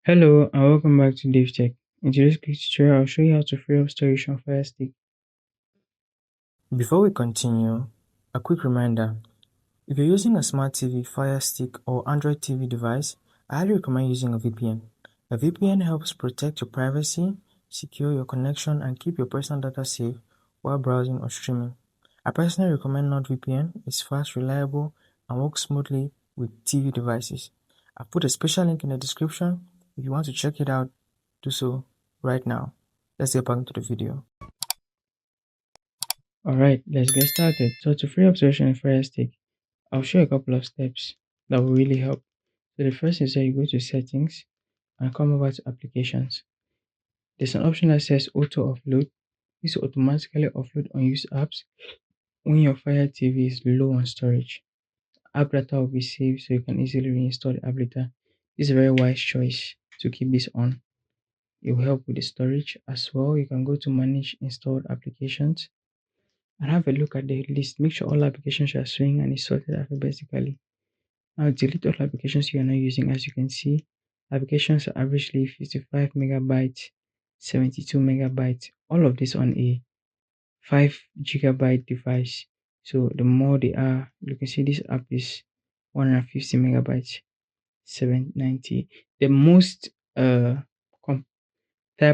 Hello and welcome back to DaveTech. In today's quick tutorial, I'll show you how to free up storage on Firestick. Before we continue, a quick reminder. If you're using a smart TV, Fire Stick, or Android TV device, I highly recommend using a VPN. A VPN helps protect your privacy, secure your connection, and keep your personal data safe while browsing or streaming. I personally recommend NordVPN. It's fast, reliable, and works smoothly with TV devices. I've put a special link in the description. If you want to check it out, do so right now. Let's get back into the video. Alright, let's get started. So to free up storage on Firestick, I'll show you a couple of steps that will really help. So the first is that you go to settings and come over to applications. There's an option that says auto offload. This will automatically offload unused apps when your Fire TV is low on storage. App data will be saved so you can easily reinstall the app later. This is a very wise choice to keep this on. It will help with the storage as well. You can go to manage installed applications and have a look at the list. Make sure all applications are showing and is sorted alphabetically. Now delete all applications you are not using. As you can see, applications are averagely 55 megabytes, 72 megabytes, all of this on a 5 gigabyte device. So the more they are, you can see this app is 150 megabytes, 790. The most type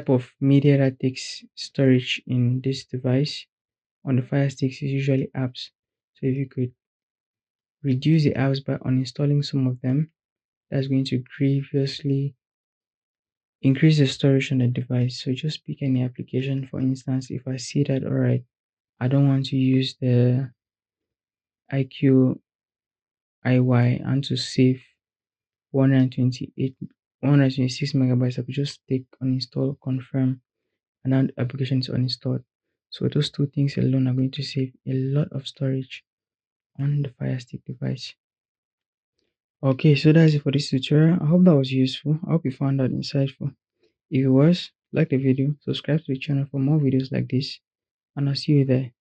of media that takes storage in this device on the Fire Sticks is usually apps. So if you could reduce the apps by uninstalling some of them, that's going to grievously increase the storage on the device. So just pick any application. For instance, if I see that, all right, I don't want to use the IQ IY and to save 128 126 megabytes, I could just take uninstall, confirm, and now the application is uninstalled. So those two things alone are going to save a lot of storage on the Fire Stick device. Okay, so that's it for this tutorial. I hope that was useful. I hope you found that insightful. If it was, like the video, subscribe to the channel for more videos like this, and I'll see you there.